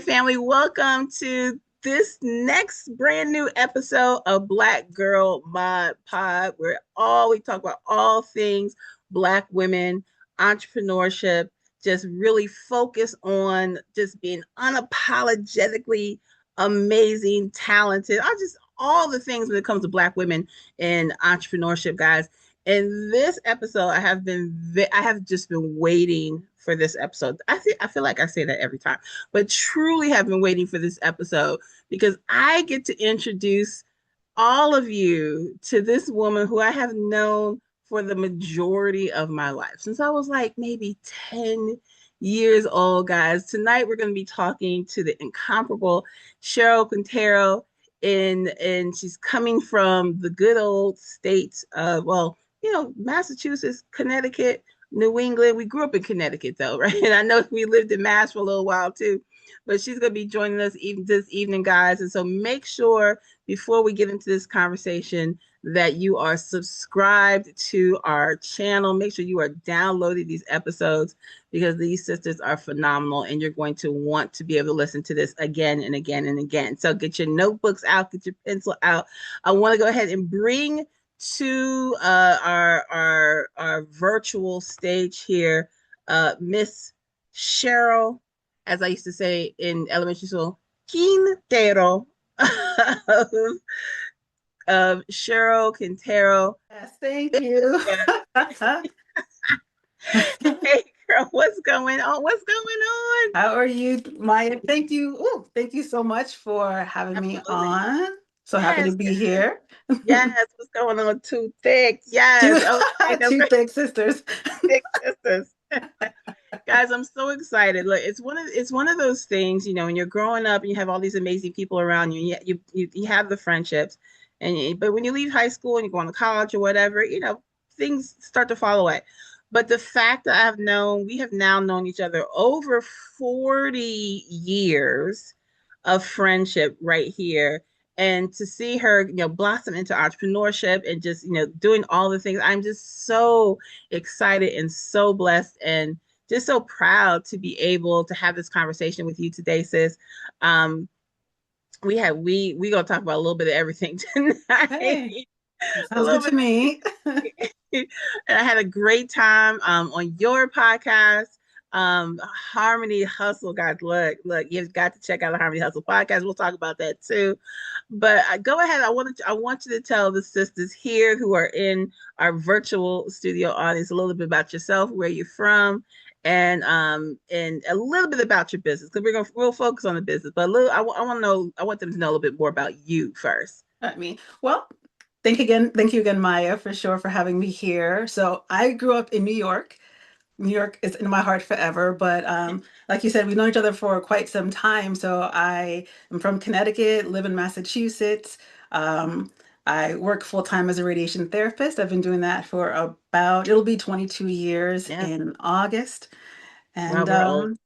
right, family, welcome to this next brand new episode of Black Girl Mod Pod, where we talk about all things Black women, entrepreneurship, just really focus on just being unapologetically amazing, talented, just all the things when it comes to Black women and entrepreneurship, guys. In this episode, I have just been waiting for this episode. I feel like I say that every time, but truly have been waiting for this episode because I get to introduce all of you to this woman who I have known for the majority of my life since I was like maybe 10 years old, guys. Tonight we're going to be talking to the incomparable Cheryl Quintero, and she's coming from the good old states of, well, Massachusetts, Connecticut, New England. We grew up in Connecticut though, right? And I know we lived in Mass for a little while too, but she's going to be joining us even this evening, guys. And so make sure before we get into this conversation that you are subscribed to our channel. Make sure you are downloading these episodes because these sisters are phenomenal and you're going to want to be able to listen to this again and again and again. So get your notebooks out, get your pencil out. I want to go ahead and bring to our virtual stage here, Miss Cheryl, as I used to say in elementary school, Quintero of Cheryl Quintero. Yes, thank you. Hey girl, what's going on? What's going on? How are you, Maya? Thank you. Oh, thank you so much for having me Absolutely. on. So happy to Yes, be here. yes. What's going on? Too thick. Two, Yes. Okay, that's two right. big sisters. Thick sisters. Guys, I'm so excited. Look, it's one of those things, when you're growing up and you have all these amazing people around you, and you have the friendships, but when you leave high school and you go on to college or whatever, things start to fall away. But the fact that we have now known each other over 40 years of friendship right here. And to see her, blossom into entrepreneurship and just, doing all the things, I'm just so excited and so blessed and just so proud to be able to have this conversation with you today, sis. Um, we gonna talk about a little bit of everything Hey, tonight. that A sounds little good to bit me. and I had a great time on your podcast, Harmony Hustle. Guys, look, you've got to check out the Harmony Hustle podcast. We'll talk about that too. But go ahead. I want you to tell the sisters here who are in our virtual studio audience a little bit about yourself, where you're from, and a little bit about your business because we'll focus on the business. But I want them to know a little bit more about you first. I mean, well, thank you again, Maya, for sure for having me here. So I grew up in New York. New York is in my heart forever, but like you said, we've known each other for quite some time. So I am from Connecticut, live in Massachusetts. Um, I work full time as a radiation therapist. I've been doing that for it'll be 22 years Yeah. in August. Wow, And we're old.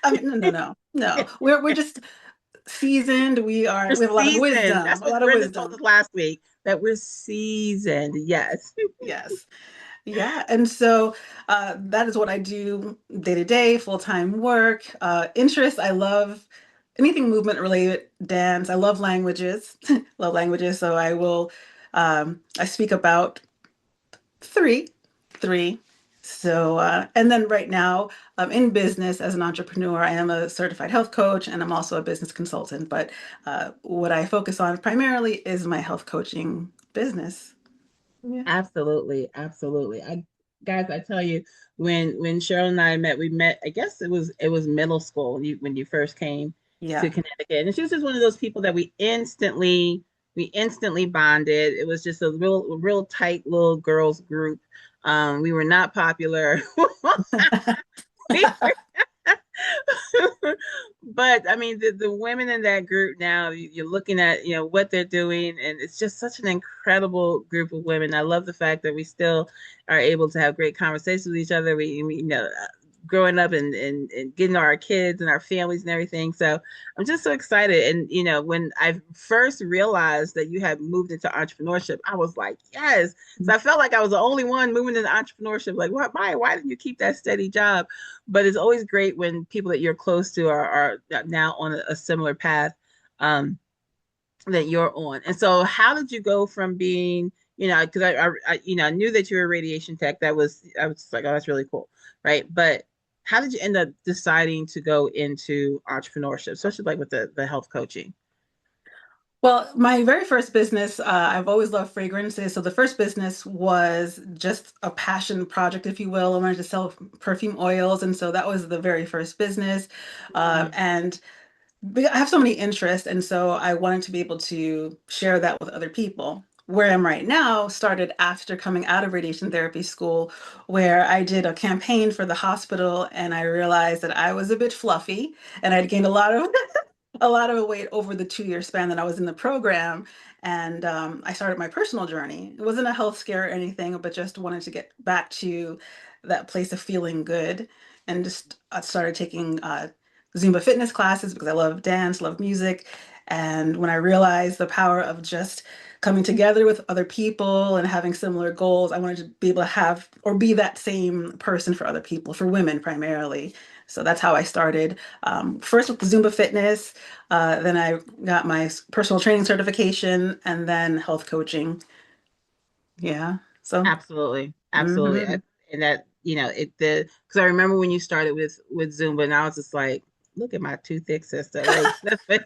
I mean, no. We're just seasoned. We're We have a lot of seasoned. That's wisdom, a what lot of Brenda told wisdom. us last week, that we're seasoned. Yes. Yes. Yeah, and so that is what I do day to day, full-time work. Interests, I love anything movement related, dance. I love languages, love languages. So I speak about three, three. So, and then right now, I'm in business as an entrepreneur. I am a certified health coach and I'm also a business consultant. But what I focus on primarily is my health coaching business. Yeah. Absolutely. Absolutely. Guys, I tell you, when Cheryl and I met, we met, I guess it was middle school when you first came to Yeah. Connecticut. And she was just one of those people that we instantly bonded. It was just a real tight little girls group. We were not popular. We but I mean, the women in that group now, you're looking at, what they're doing, and it's just such an incredible group of women. I love the fact that we still are able to have great conversations with each other. We growing up and getting our kids and our families and everything. So I'm just so excited. And when I first realized that you had moved into entrepreneurship, I was like, yes. So I felt like I was the only one moving into entrepreneurship. Like, what? Why didn't you keep that steady job? But it's always great when people that you're close to are now on a similar path. That you're on. And so how did you go from being, because I knew that you were a radiation tech. I was just like, oh, that's really cool. Right. But how did you end up deciding to go into entrepreneurship, especially like with the health coaching? Well, my very first business, I've always loved fragrances. So the first business was just a passion project, if you will. I wanted to sell perfume oils. And so that was the very first business. Mm, And I have so many interests. And so I wanted to be able to share that with other people. Where I am right now started after coming out of radiation therapy school, where I did a campaign for the hospital and I realized that I was a bit fluffy and I'd gained a lot of weight over the 2 year span that I was in the program. And I started my personal journey. It wasn't a health scare or anything, but just wanted to get back to that place of feeling good. And just I started taking Zumba fitness classes because I love dance, love music. And when I realized the power of just coming together with other people and having similar goals, I wanted to be able to have or be that same person for other people, for women primarily. So that's how I started. First with the Zumba fitness, then I got my personal training certification, and then health coaching. Yeah. So, absolutely. Absolutely. mhm. And that, because I remember when you started with Zumba and I was just like, look at my too thick sister. Like,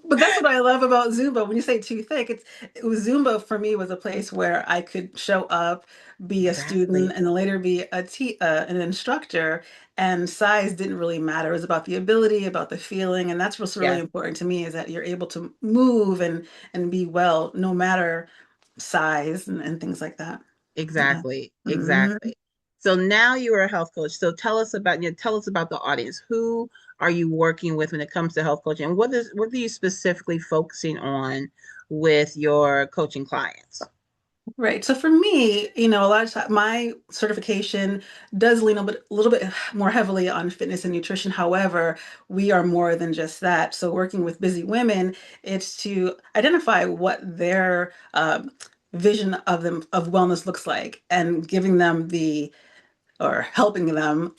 But that's what I love about Zumba. When you say too thick, it was Zumba for me was a place where I could show up, be a student, exactly. and then later be an instructor. And size didn't really matter. It was about the ability, about the feeling, and that's what's really Yes, important to me is that you're able to move and be well, no matter size and things like that. Yeah. exactly. Mhm. Exactly. So now you are a health coach. So tell us about the audience. Who are you working with when it comes to health coaching? And what are you specifically focusing on with your coaching clients? Right. So for me, a lot of time, my certification does lean a little bit more heavily on fitness and nutrition. However, we are more than just that. So working with busy women, it's to identify what their vision of wellness looks like and giving them the or helping them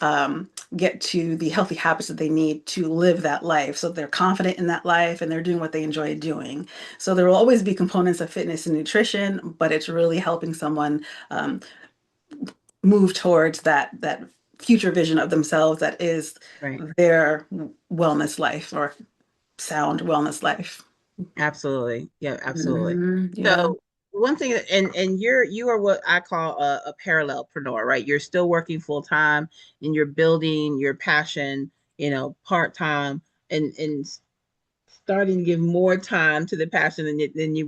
get to the healthy habits that they need to live that life so they're confident in that life and they're doing what they enjoy doing. So there will always be components of fitness and nutrition, but it's really helping someone um, move towards that future vision of themselves that is Right. their wellness life or sound wellness life. Absolutely. Yeah, absolutely. Mhm, yeah. So one thing, and you are what I call a parallelpreneur, right? You're still working full time and you're building your passion, part time and starting to give more time to the passion than you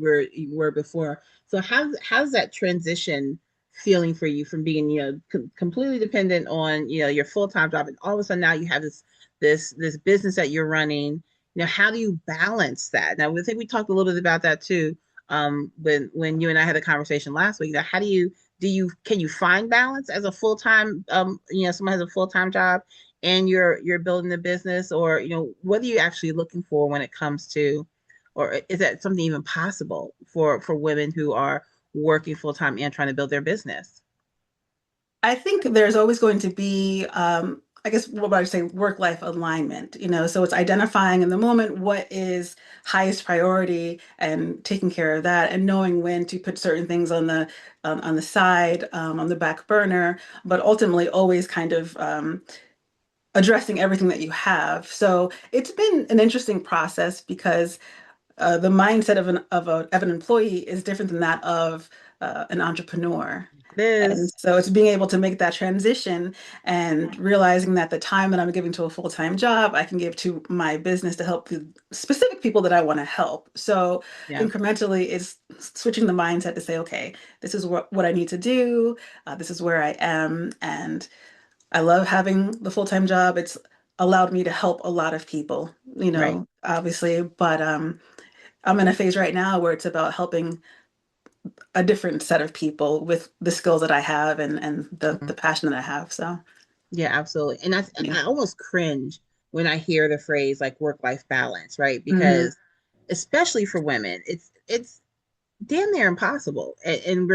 were before. So how's that transition feeling for you from being completely dependent on your full time job and all of a sudden now you have this business that you're running. How do you balance that? Now I think we talked a little bit about that too. When you and I had a conversation last week. How can you find balance as a full time someone has a full time job and you're building the business, or what are you actually looking for when it comes to, or is that something even possible for women who are working full time and trying to build their business? I think there's always going to be, I guess, what would I say, work-life alignment, so it's identifying in the moment what is highest priority and taking care of that and knowing when to put certain things on the side, on the back burner, but ultimately always kind of addressing everything that you have. So it's been an interesting process because the mindset of an employee is different than that of an entrepreneur. It And is. so it's being able to make that transition and realizing that the time that I'm giving to a full-time job, I can give to my business to help the specific people that I want to help. So Yeah. incrementally, it's switching the mindset to say, okay, this is what I need to do. This is where I am. And I love having the full-time job. It's allowed me to help a lot of people, Right. obviously, but I'm in a phase right now where it's about helping a different set of people with the skills that I have and the passion that I have. So Yeah, absolutely. And yeah. I almost cringe when I hear the phrase like work-life balance, right? Hmm. Because especially for women, it's damn near impossible. And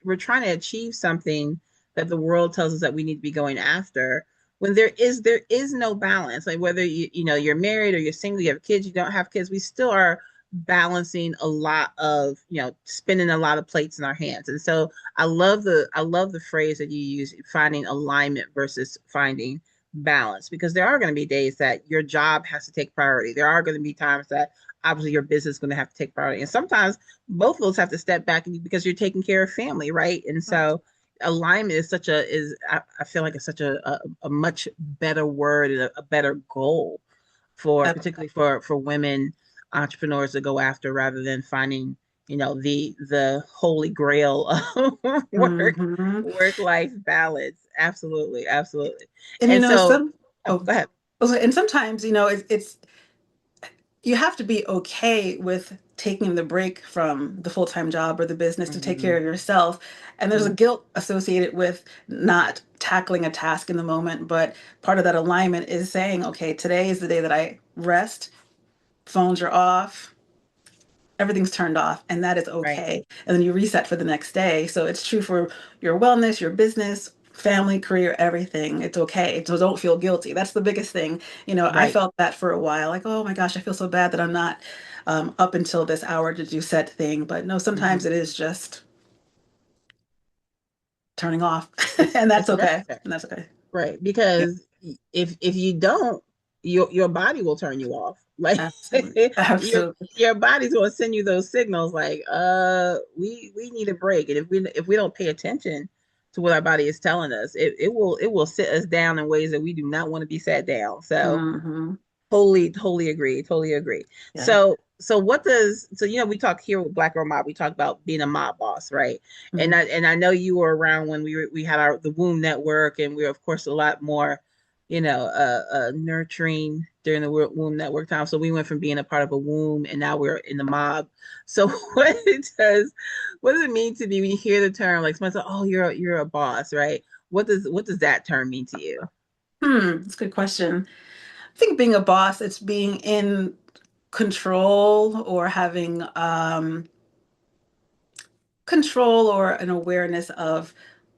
we're trying to achieve something that the world tells us that we need to be going after when there is no balance. Like whether you're married or you're single, you have kids, you don't have kids, we still are balancing a lot of, spinning a lot of plates in our hands. And so I love the phrase that you use, finding alignment versus finding balance, because there are going to be days that your job has to take priority. There are going to be times that obviously your business is going to have to take priority, and sometimes both of those have to step back because you're taking care of family, right? And so alignment is such a is I feel like it's such a much better word and a better goal for, particularly for women entrepreneurs to go after, rather than finding, the holy grail of Hmm. work life balance. Absolutely, absolutely. And And so, oh, oh, go ahead. and sometimes, it's you have to be okay with taking the break from the full-time job or the business to take care Hmm. of yourself. And there's a Hmm. guilt associated with not tackling a task in the moment. But part of that alignment is saying, okay, today is the day that I rest, phones are off, everything's turned off, and that is Right, okay. And then you reset for the next day. So it's true for your wellness, your business, family, career, everything. It's okay. So don't feel guilty. That's the biggest thing. I right. felt that for a while, like, oh my gosh, I feel so bad that I'm not up until this hour to do said thing. But no, sometimes Hmm. it is just turning off, It's and that's it's okay. necessary. And that's okay. Right, Yeah, because if you don't, your body will turn you off. Like absolutely. your Absolutely. your body's going to send you those signals like, we need a break. And if we don't pay attention to what our body is telling us, it will sit us down in ways that we do not want to be sat down. So Hmm. totally agree. Totally agree. Yeah. We talk here with Black Girl Mob, we talk about being a mob boss, right? And Hmm. I know you were around when we had the womb network, and we were of course a lot more, nurturing during the womb network time. So we went from being a part of a womb, and now we're in the mob. So what does it mean to be when you hear the term, like someone says, oh, you're a boss, right? What does that term mean to you? That's a good question. I think being a boss, it's being in control or having control or an awareness of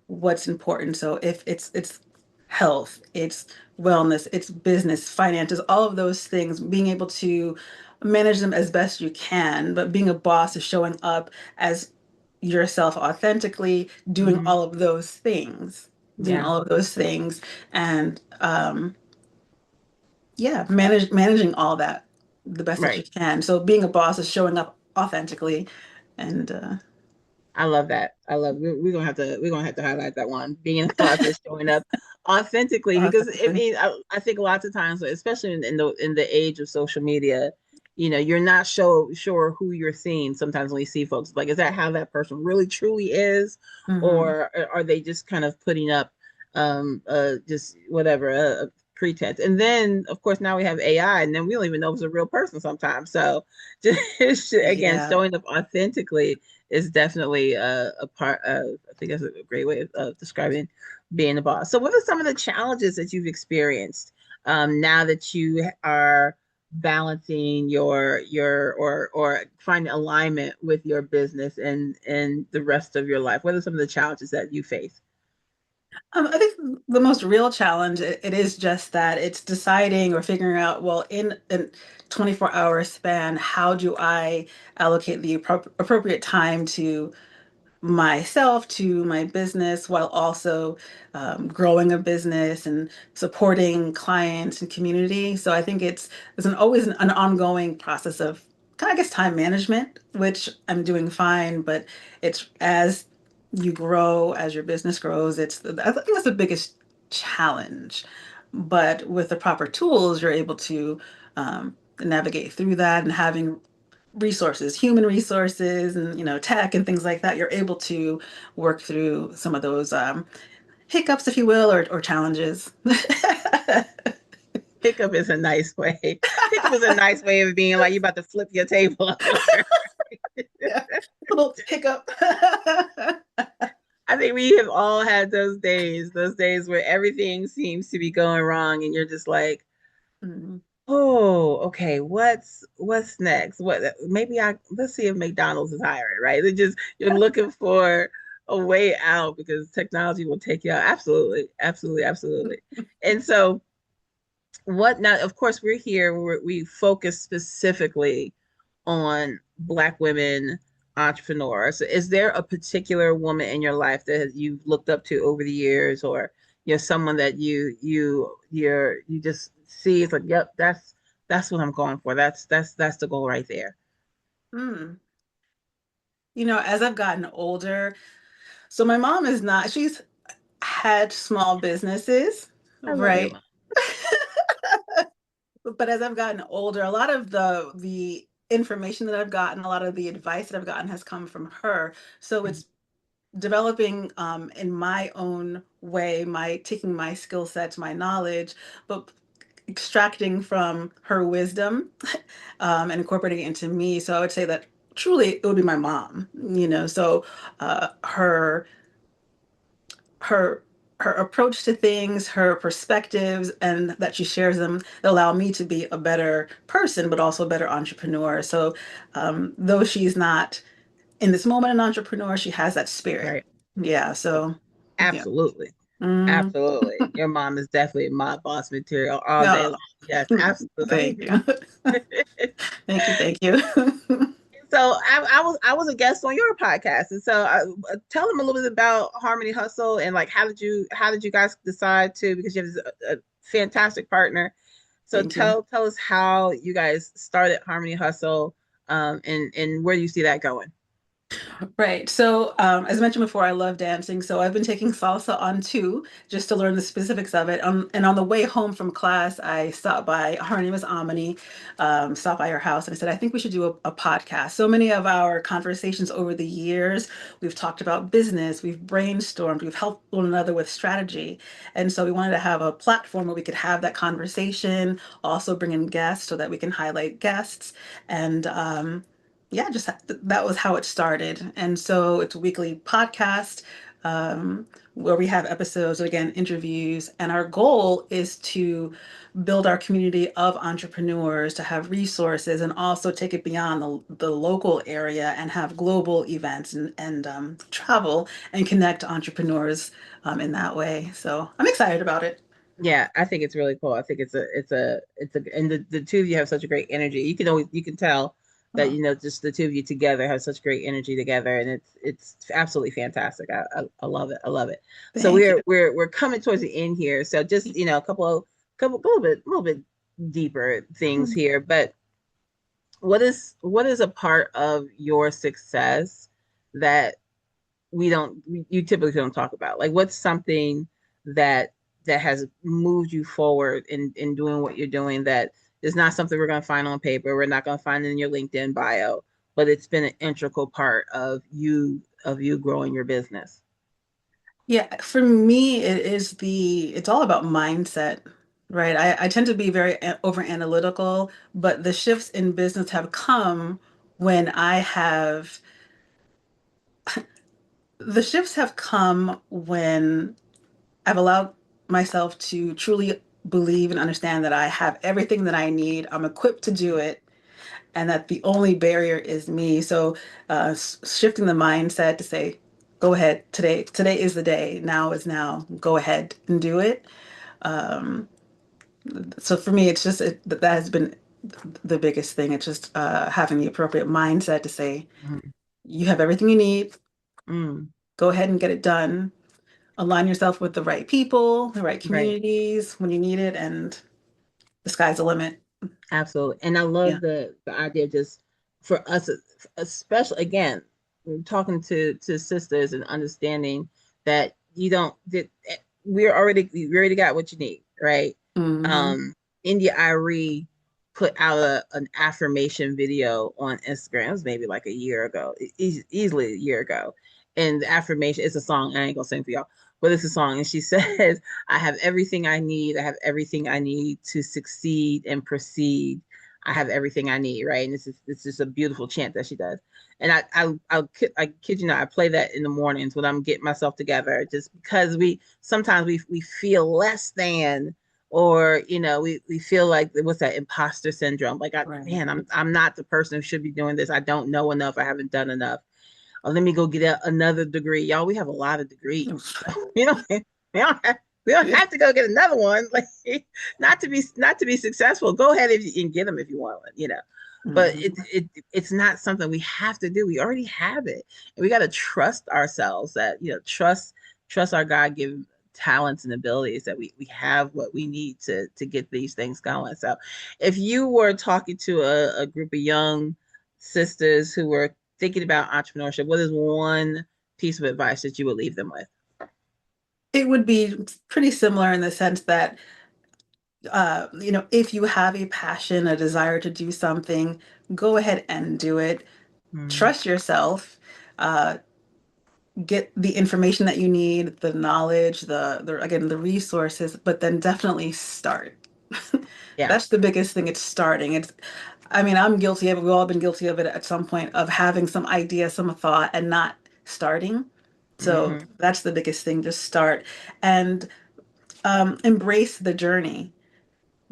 what's important. So if it's health, it's wellness, it's business, finances, all of those things, being able to manage them as best you can. But being a boss is showing up as yourself authentically, doing Hmm. all of those things, doing Yeah, all of those things, and yeah, managing all that the best that you right. can. So being a boss is showing up authentically, and I love that. I love. We're gonna have to highlight that one. Being a boss is showing up authentically, because I authentically. mean, I think lots of times, especially in the age of social media, you're not sure who you're seeing. Sometimes when you see folks, like, is that how that person really truly is, Hmm. or are they just kind of putting up, just whatever, pretense? And then of course now we have AI, and then we don't even know if it's a real person sometimes. So just again, Yeah. showing up authentically is definitely a part of, I think that's a great way of describing being a boss. So what are some of the challenges that you've experienced, now that you are balancing or finding alignment with your business and the rest of your life? What are some of the challenges that you face? I think the most real challenge it is just that it's deciding or figuring out, well, in a 24-hour span, how do I allocate the appropriate time to myself, to my business, while also growing a business and supporting clients and community. So I think it's always an ongoing process of kind of, I guess, time management, which I'm doing fine, but it's as you grow, as your business grows, I think that's the biggest challenge. But with the proper tools, you're able to navigate through that, and having resources, human resources, and tech and things like that, you're able to work through some of those hiccups, if you will, or challenges. Hiccup is a nice way. Hiccup is a nice way of being like you about to flip your table over. Yeah. Little hiccup. I think we have all had those days where everything seems to be going wrong, and you're just like, Mhm. oh, okay, what's next? What maybe I let's see if McDonald's is hiring, right? They just you're looking for a way out because technology will take you out. Absolutely, absolutely, absolutely. And so what now, of course, we're here, we focus specifically on Black women entrepreneurs. So is there a particular woman in your life that you've looked up to over the years, or you're someone that you just see it's like, yep, that's what I'm going for. That's the goal right there. Mm. As I've gotten older, so my mom is not, she's had small businesses, I love your right? mom. But as I've gotten older, a lot of the information that I've gotten, a lot of the advice that I've gotten has come from her. So it's developing in my own way, my taking my skill sets, my knowledge, but extracting from her wisdom and incorporating it into me. So I would say that truly it would be my mom. So her her her approach to things, her perspectives, and that she shares them that allow me to be a better person, but also a better entrepreneur. So though she's not in this moment an entrepreneur, she has that spirit. Right. Yeah. So yeah. Absolutely. Mm. Absolutely. Your mom is definitely my boss material all day No. long. Yes, absolutely. Thank you. Thank you. Thank you. So I was a guest on your podcast, and so tell them a little bit about Harmony Hustle and like how did you guys decide to, because you have a fantastic partner. So Thank you. tell us how you guys started Harmony Hustle, and where do you see that going? Right. So, as I mentioned before, I love dancing. So I've been taking salsa on too, just to learn the specifics of it. And on the way home from class, I stopped by, her name is Amani, stopped by her house and I said, I think we should do a podcast. So many of our conversations over the years, we've talked about business, we've brainstormed, we've helped one another with strategy. And so we wanted to have a platform where we could have that conversation, also bring in guests so that we can highlight guests. And yeah, just that was how it started. And so it's a weekly podcast where we have episodes, again, interviews. And our goal is to build our community of entrepreneurs, to have resources, and also take it beyond the local area and have global events and travel and connect entrepreneurs in that way. So I'm excited about it. Yeah, I think it's really cool. I think and the two of you have such a great energy. You can tell that Oh, just the two of you together have such great energy together, and it's absolutely fantastic. I love it. I love it. So thank you. we're coming towards the end here. So just a couple a little bit deeper things here. But what is a part of your success that you typically don't talk about? Like, what's something that has moved you forward in doing what you're doing, that is not something we're going to find on paper, we're not going to find it in your LinkedIn bio, but it's been an integral part of you growing your business? Yeah, for me, it's all about mindset, right? I tend to be very over analytical, but the shifts in business have come when the shifts have come when I've allowed myself to truly believe and understand that I have everything that I need. I'm equipped to do it, and that the only barrier is me. So, shifting the mindset to say, go ahead, today is the day, now is now, go ahead and do it. Um, so for me, it's just that has been the biggest thing. It's just having the appropriate mindset to say, Mm, you have everything you need, mm, go ahead and get it done. Align yourself with the right people, the right right. communities when you need it, and the sky's the limit. Absolutely. And I Yeah. love the idea of just for us, especially again, we're talking to sisters and understanding that you don't that we already got what you need, right? Hmm. Um India Irie put out an affirmation video on Instagram. It was maybe like a year ago, easily a year ago. And the affirmation, it's a song. I ain't gonna sing for y'all, but it's a song. And she says, I have everything I need. I have everything I need to succeed and proceed. I have everything I need, right? And this is a beautiful chant that she does. And I kid you not, I play that in the mornings when I'm getting myself together, just because sometimes we feel less than, or we feel like what's that imposter syndrome? Like, man, Right. I'm not the person who should be doing this. I don't know enough. I haven't done enough. Oh, let me go get another degree. Y'all, we have a lot of degrees. You know, we don't have, we don't have to go get another one. Like, not to be successful. Go ahead and get them if you want one. But Mhm. it's not something we have to do. We already have it, and we got to trust ourselves. That trust our God given talents and abilities, that we have what we need to get these things going. So, if you were talking to a group of young sisters who were thinking about entrepreneurship, what is one piece of advice that you would leave them with? It would be pretty similar in the sense that, if you have a passion, a desire to do something, go ahead and do it. Mm, Trust yourself. Uh, get the information that you need, the knowledge, the resources, but then definitely start. yeah. That's the biggest thing. It's starting. I mean, I'm guilty of it. We've all been guilty of it at some point, of having some idea, some thought, and not starting. So Hmm. that's the biggest thing. Just start and embrace the journey.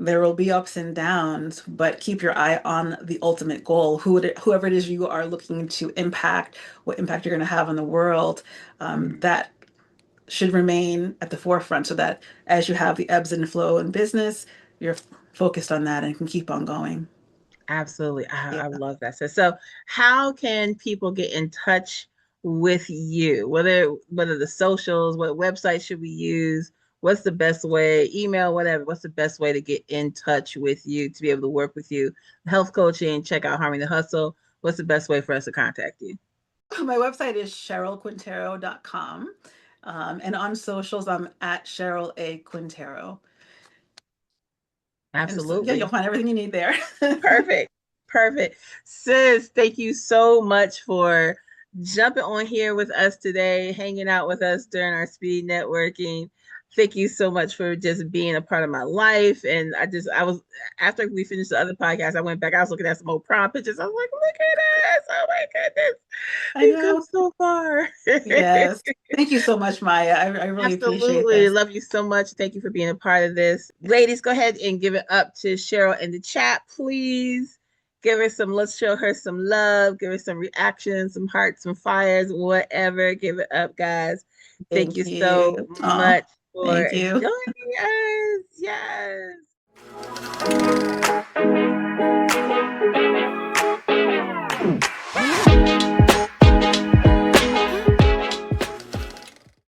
There will be ups and downs, but keep your eye on the ultimate goal. Whoever it is you are looking to impact, what impact you're going to have on the world, that should remain at the forefront, so that as you have the ebbs and flow in business, you're focused on that and can keep on going. Absolutely. Yeah. I love that. So how can people get in touch with you? Whether the socials, what website should we use? What's the best way? Email, whatever. What's the best way to get in touch with you, to be able to work with you? Health coaching, check out Harmony the Hustle. What's the best way for us to contact you? My website is CherylQuintero.com. And on socials, I'm at Cheryl A. Quintero. And so, yeah, you'll Absolutely. find everything you need there. Perfect. Perfect. Sis, thank you so much for jumping on here with us today, hanging out with us during our speed networking. Thank you so much for just being a part of my life. And I was, after we finished the other podcast, I went back, I was looking at some old prom pictures. I was like, look at us. Oh my goodness. I We've come know. so far. Yes. Thank you so much, Maya. I really appreciate Absolutely. this. Love you so much. Thank you for being a part of this. Ladies, go ahead and give it up to Cheryl in the chat, please. Let's show her some love. Give her some reactions, some hearts, some fires, whatever. Give it up, guys. Thank you Thank so you. Oh, much for thank you. joining us. Yes.